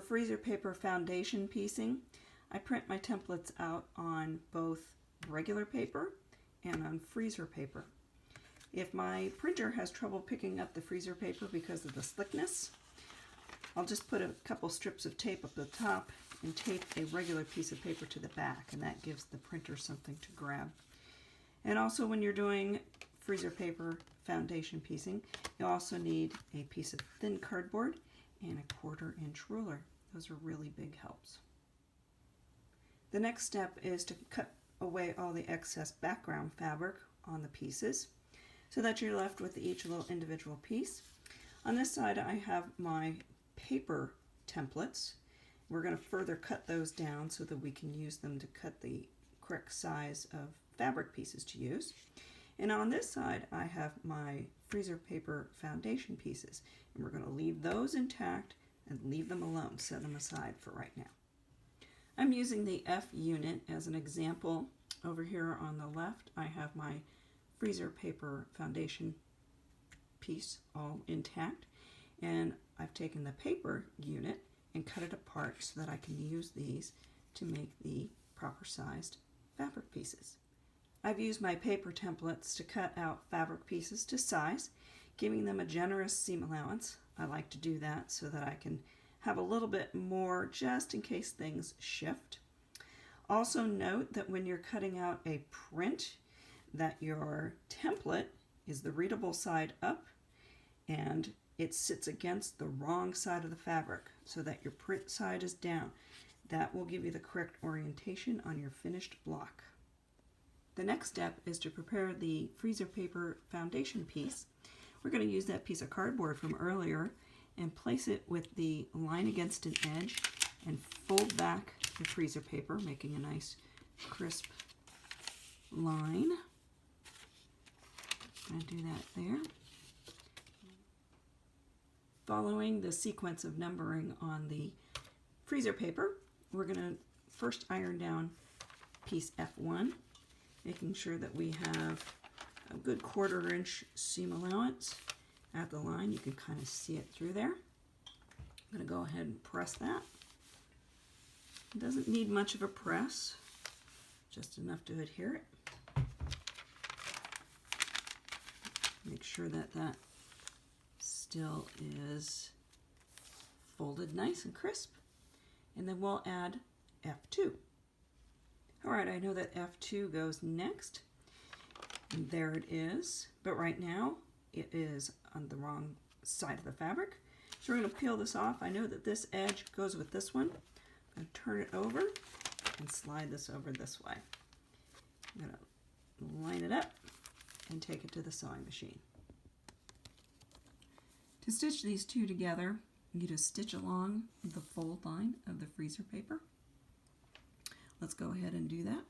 freezer paper foundation piecing, I print my templates out on both regular paper and on freezer paper. If my printer has trouble picking up the freezer paper because of the slickness, I'll just put a couple strips of tape up the top and tape a regular piece of paper to the back, and that gives the printer something to grab. And also when you're doing freezer paper foundation piecing, you also need a piece of thin cardboard and a 1/4 inch ruler. Those are really big helps. The next step is to cut away all the excess background fabric on the pieces so that you're left with each little individual piece. On this side I have my paper templates. We're going to further cut those down so that we can use them to cut the correct size of fabric pieces to use. And on this side I have my freezer paper foundation pieces, and we're going to leave those intact and leave them alone, set them aside for right now. I'm using the F unit as an example. Over here on the left I have my freezer paper foundation piece all intact, and I've taken the paper unit and cut it apart so that I can use these to make the proper sized fabric pieces. I've used my paper templates to cut out fabric pieces to size, giving them a generous seam allowance. I like to do that so that I can have a little bit more just in case things shift. Also note that when you're cutting out a print, that your template is the readable side up and it sits against the wrong side of the fabric so that your print side is down. That will give you the correct orientation on your finished block. The next step is to prepare the freezer paper foundation piece. We're going to use that piece of cardboard from earlier and place it with the line against an edge and fold back the freezer paper, making a nice crisp line. I'm going to do that there. Following the sequence of numbering on the freezer paper, we're going to first iron down piece F1, making sure that we have a good 1/4 inch seam allowance at the line. You can kind of see it through there. I'm going to go ahead and press that. It doesn't need much of a press, just enough to adhere it. Make sure that that still is folded nice and crisp. And then we'll add F2. Alright, I know that F2 goes next. And there it is. But right now, it is on the wrong side of the fabric. So we're going to peel this off. I know that this edge goes with this one. I'm going to turn it over and slide this over this way. I'm going to line it up and take it to the sewing machine. To stitch these two together, you just stitch along the fold line of the freezer paper. Let's go ahead and do that.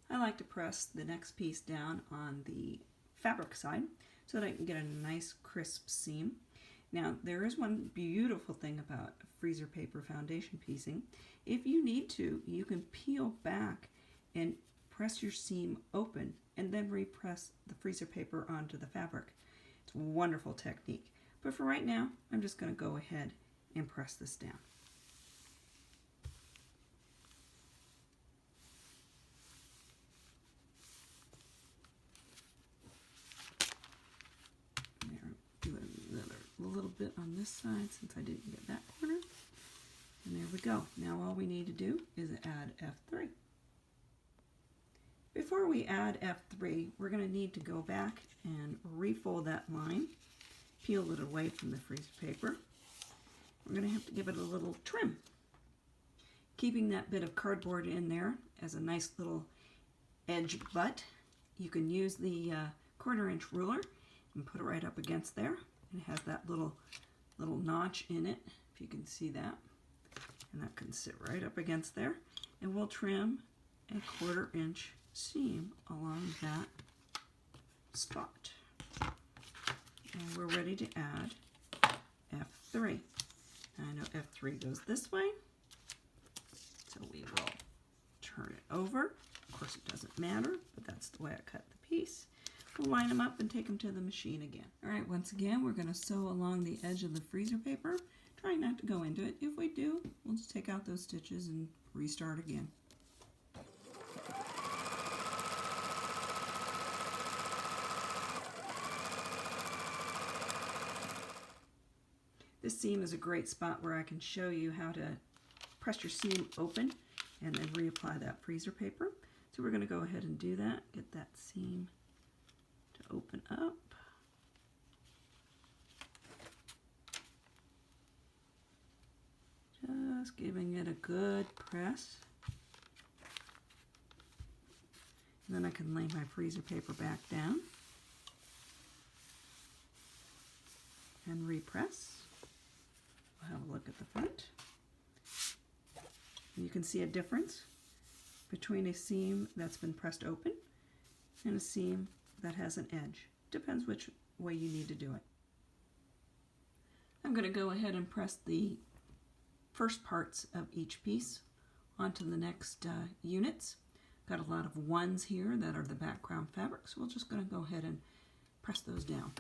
I like to press the next piece down on the fabric side so that I can get a nice crisp seam. Now, there is one beautiful thing about freezer paper foundation piecing. If you need to, you can peel back and press your seam open and then repress the freezer paper onto the fabric. It's a wonderful technique. But for right now, I'm just going to go ahead and press this down. A little bit on this side since I didn't get that corner. And there we go. Now all we need to do is add F3. Before we add F3, we're going to need to go back and refold that line, peel it away from the freezer paper. We're going to have to give it a little trim, keeping that bit of cardboard in there as a nice little edge butt. You can use the 1/4 inch ruler and put it right up against there. It has that little notch in it, if you can see that. And that can sit right up against there. And we'll trim a 1/4 inch seam along that spot. And we're ready to add F3. Now I know F3 goes this way, so we will turn it over. Of course, course, it doesn't matter, but that's the way I cut the piece. We'll line them up and take them to the machine again. All right, once again, we're going to sew along the edge of the freezer paper, trying not to go into it. If we do, we'll just take out those stitches and restart again. This seam is a great spot where I can show you how to press your seam open and then reapply that freezer paper. So we're going to go ahead and do that. Get that seam to open up. Just giving it a good press. And then I can lay my freezer paper back down and repress. We'll have a look at the front. And you can see a difference between a seam that's been pressed open and a seam that has an edge. Depends which way you need to do it. I'm going to go ahead and press the first parts of each piece onto the next units. Got a lot of ones here that are the background fabric, so we're just going to go ahead and press those down.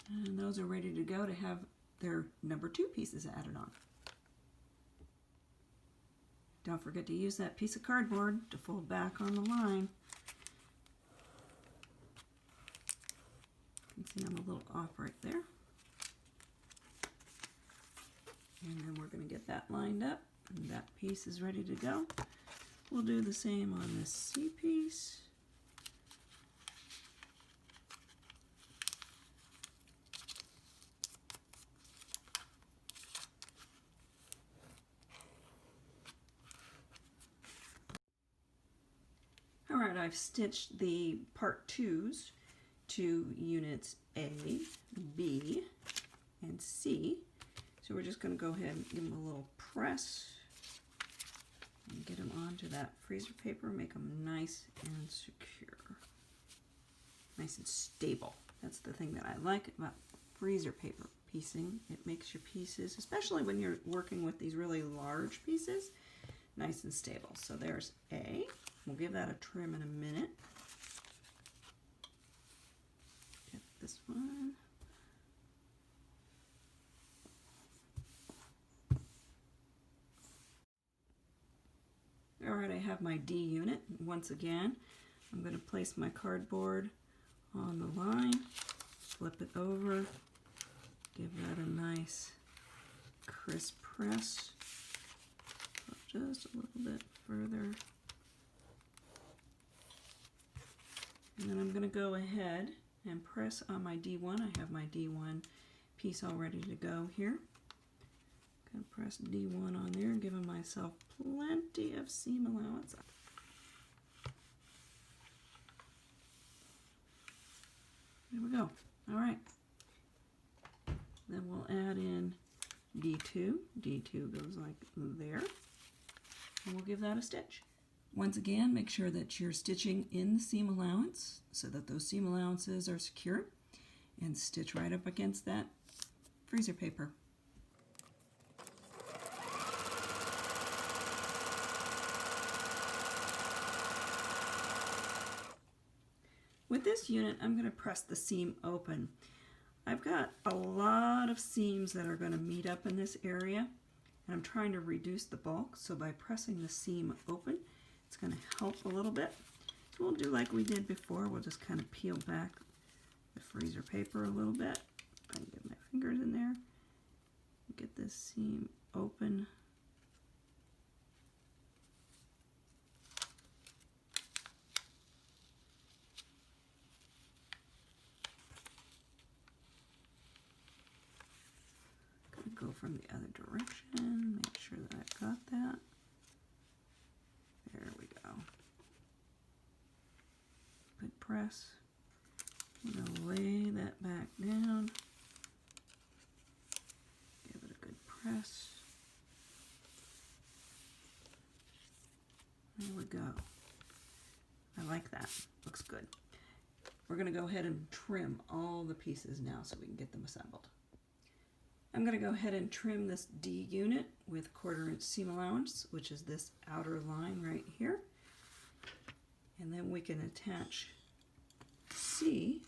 And those are ready to go to have their number 2 pieces added on. Don't forget to use that piece of cardboard to fold back on the line. You can see I'm a little off right there. And then we're going to get that lined up, and that piece is ready to go. We'll do the same on this C piece. Alright, I've stitched the part 2s to units A, B, and C. So we're just going to go ahead and give them a little press and get them onto that freezer paper, make them nice and secure. Nice and stable. That's the thing that I like about freezer paper piecing. It makes your pieces, especially when you're working with these really large pieces, nice and stable. So there's A. We'll give that a trim in a minute. Get this one. Alright, I have my D unit. Once again, I'm going to place my cardboard on the line, flip it over, give that a nice crisp press, just a little bit further. And then I'm going to go ahead and press on my D1. I have my D1 piece all ready to go here. Going to press D1 on there, giving myself plenty of seam allowance. There we go. All right. Then we'll add in D2. D2 goes like there. And we'll give that a stitch. Once again, make sure that you're stitching in the seam allowance so that those seam allowances are secure, and stitch right up against that freezer paper. With this unit, I'm going to press the seam open. I've got a lot of seams that are going to meet up in this area, and I'm trying to reduce the bulk, so by pressing the seam open, it's going to help a little bit. So we'll do like we did before. We'll just kind of peel back the freezer paper a little bit. I can get my fingers in there. Get this seam open. Go from the other direction, make sure that I've got that. There we go. Good press. I'm going to lay that back down. Give it a good press. There we go. I like that. Looks good. We're going to go ahead and trim all the pieces now so we can get them assembled. I'm going to go ahead and trim this D unit with 1/4 inch seam allowance, which is this outer line right here. And then we can attach C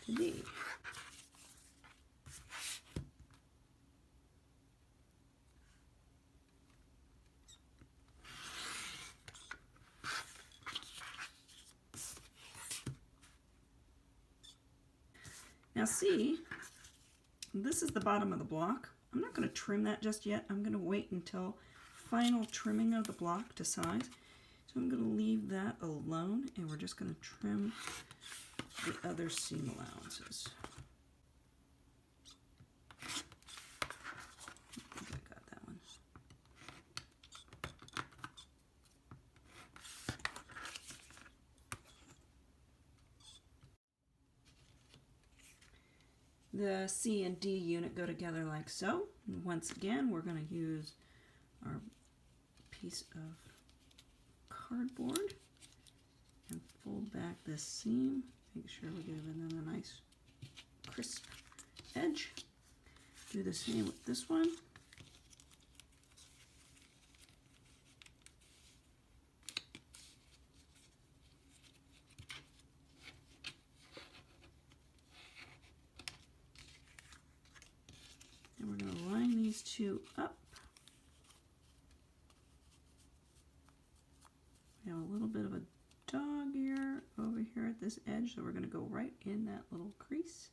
to D. Now C, this is the bottom of the block. I'm not going to trim that just yet. I'm going to wait until final trimming of the block to size. So I'm going to leave that alone, and we're just going to trim the other seam allowances. I think I got that one. The C and D unit go together like so. And once again, we're going to use our piece of cardboard and fold back this seam. Make sure we give it a nice crisp edge. Do the same with this one. And we're going to line these two up. We have a little bit of a dog ear over here at this edge, so we're going to go right in that little crease.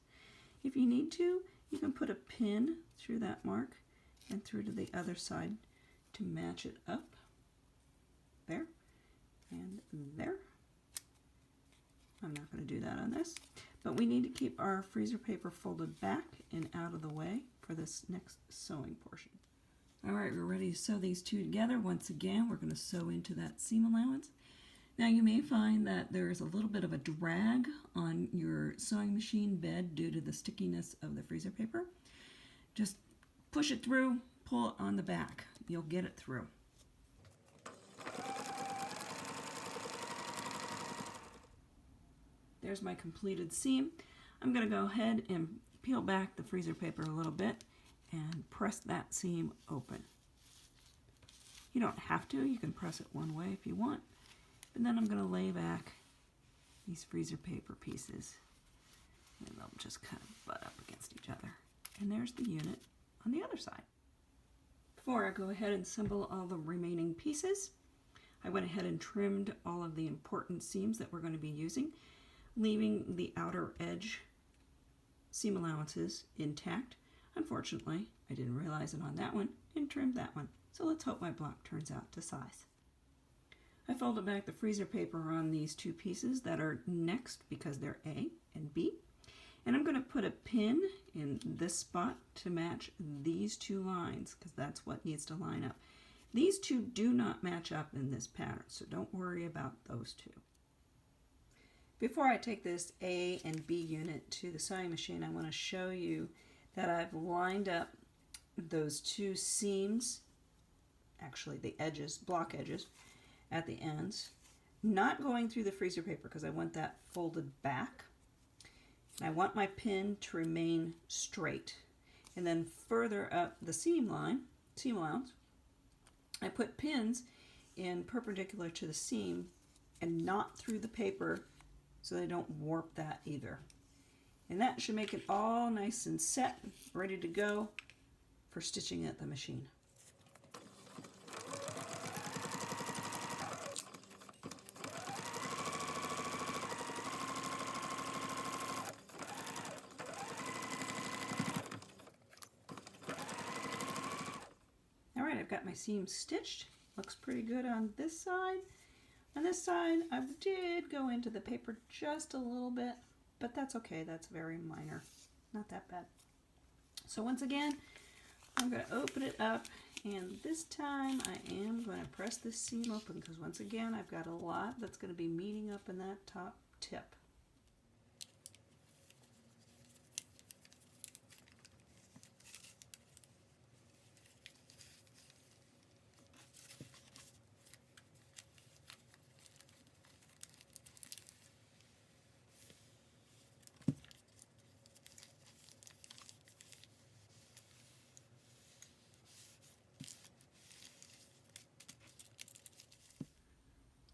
If you need to, you can put a pin through that mark and through to the other side to match it up. There and there. I'm not going to do that on this, but we need to keep our freezer paper folded back and out of the way for this next sewing portion. All right, we're ready to sew these two together. Once again, we're going to sew into that seam allowance. Now you may find that there's a little bit of a drag on your sewing machine bed due to the stickiness of the freezer paper. Just push it through, pull it on the back. You'll get it through. There's my completed seam. I'm going to go ahead and peel back the freezer paper a little bit and press that seam open. You don't have to, you can press it one way if you want. And then I'm going to lay back these freezer paper pieces, and they'll just kind of butt up against each other. And there's the unit on the other side. Before I go ahead and assemble all the remaining pieces, I went ahead and trimmed all of the important seams that we're going to be using, leaving the outer edge seam allowances intact. Unfortunately, I didn't realize it on that one and trimmed that one. So let's hope my block turns out to size. I folded back the freezer paper on these two pieces that are next because they're A and B. And I'm going to put a pin in this spot to match these two lines because that's what needs to line up. These two do not match up in this pattern, so don't worry about those two. Before I take this A and B unit to the sewing machine, I want to show you that I've lined up those two seams, actually the edges, block edges, at the ends, not going through the freezer paper because I want that folded back. And I want my pin to remain straight. And then further up the seam allowance, I put pins in perpendicular to the seam and not through the paper so they don't warp that either. And that should make it all nice and set, ready to go for stitching at the machine. All right, I've got my seam stitched. Looks pretty good on this side. On this side, I did go into the paper just a little bit, but that's okay. That's very minor. Not that bad. So once again, I'm going to open it up, and this time I am going to press this seam open because once again, I've got a lot that's going to be meeting up in that top tip.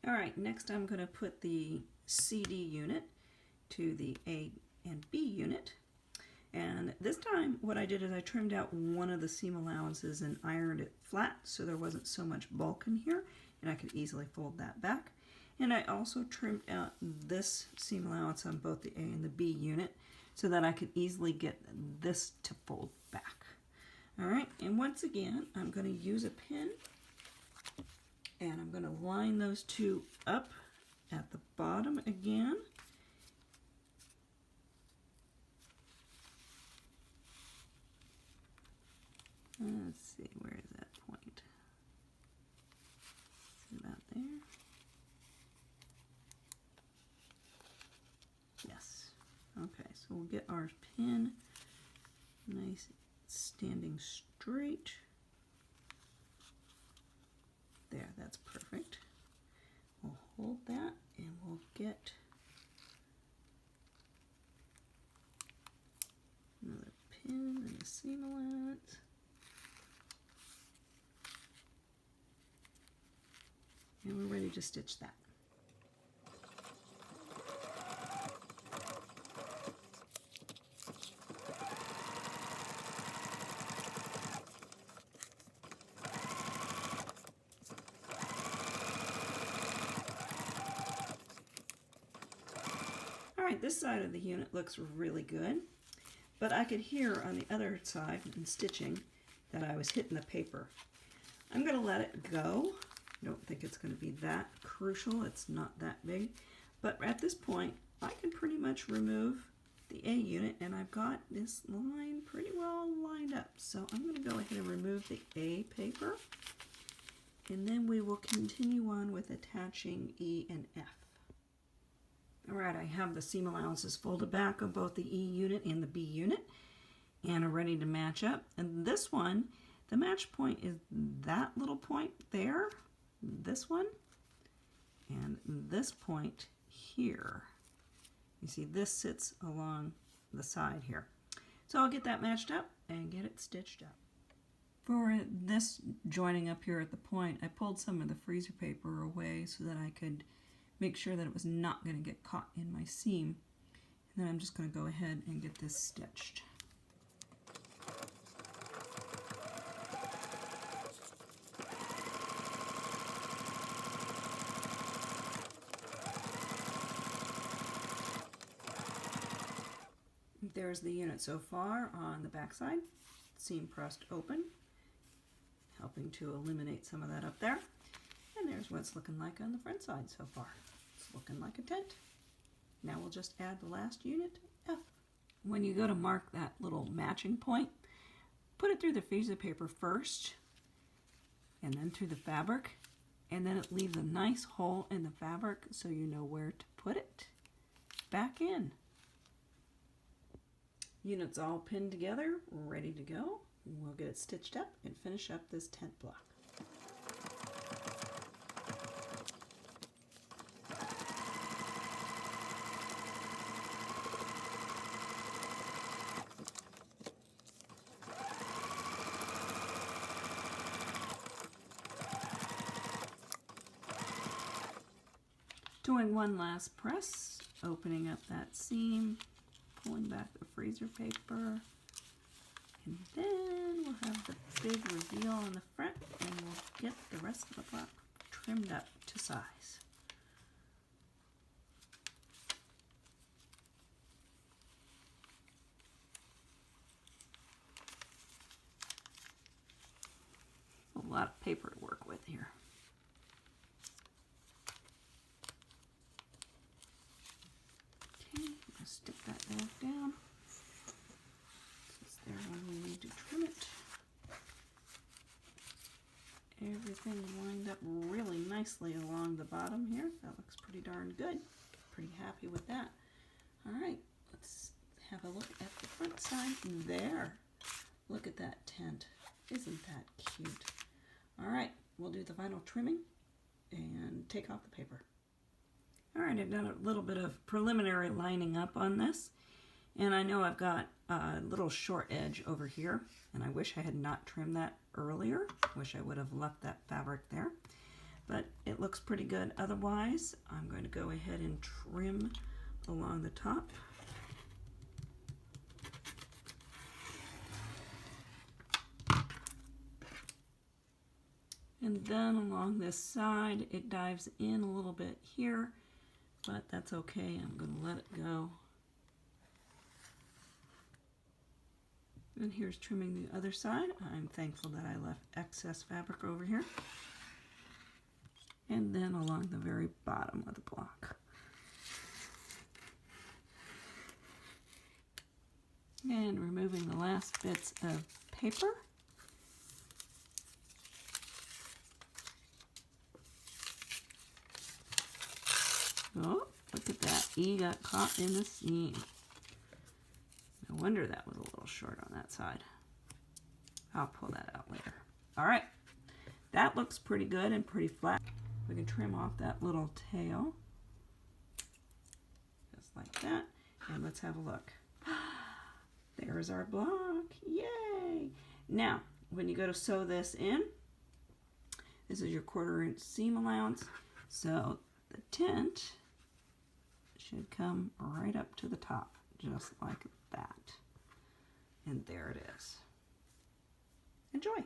All right, next I'm going to put the CD unit to the A and B unit. And this time what I did is I trimmed out one of the seam allowances and ironed it flat so there wasn't so much bulk in here, and I could easily fold that back. And I also trimmed out this seam allowance on both the A and the B unit so that I could easily get this to fold back. All right, and once again I'm going to use a pin, and I'm going to line those two up at the bottom again. Let's see, where is that point? Is it about there? Yes. Okay, so we'll get our pin nice standing straight. There, that's perfect. We'll hold that and we'll get another pin and a seam allowance. And we're ready to stitch that. Alright, this side of the unit looks really good, but I could hear on the other side in stitching that I was hitting the paper. I'm going to let it go. I don't think it's going to be that crucial. It's not that big. But at this point, I can pretty much remove the A unit, and I've got this line pretty well lined up. So I'm going to go ahead and remove the A paper, and then we will continue on with attaching E and F. Alright, I have the seam allowances folded back on both the E unit and the B unit, and are ready to match up. And this one, the match point is that little point there, this one, and this point here. You see, this sits along the side here. So I'll get that matched up and get it stitched up. For this joining up here at the point, I pulled some of the freezer paper away so that I could make sure that it was not going to get caught in my seam. And then I'm just going to go ahead and get this stitched. There's the unit so far on the back side, seam pressed open, helping to eliminate some of that up there. And there's what it's looking like on the front side so far. It's looking like a tent. Now we'll just add the last unit, F. When you go to mark that little matching point, put it through the freezer paper first, and then through the fabric, and then it leaves a nice hole in the fabric so you know where to put it back in. Units all pinned together, ready to go. We'll get it stitched up and finish up this tent block. Doing one last press, opening up that seam, pulling back the freezer paper, and then we'll have the big reveal on the front, and we'll get the rest of the block trimmed up to size. A lot of paper to work with here. Stick that back down. It's there when we need to trim it. Everything lined up really nicely along the bottom here. That looks pretty darn good. Pretty happy with that. Alright, let's have a look at the front side. There. Look at that tent. Isn't that cute? Alright, we'll do the final trimming and take off the paper. Alright, I've done a little bit of preliminary lining up on this, and I know I've got a little short edge over here, and I wish I had not trimmed that earlier. Wish I would have left that fabric there. but it looks pretty good. Otherwise, I'm going to go ahead and trim along the top. And then along this side, it dives in a little bit here, but that's okay. I'm going to let it go. And here's trimming the other side. I'm thankful that I left excess fabric over here. And then along the very bottom of the block. And removing the last bits of paper. Oh, look at that. E got caught in the seam. No wonder that was a little short on that side. I'll pull that out later. All right, that looks pretty good and pretty flat. We can trim off that little tail, just like that. And let's have a look. There's our block. Yay! Now, when you go to sew this in, this is your 1/4 inch seam allowance. So the tint should come right up to the top, just like that. And there it is. Enjoy.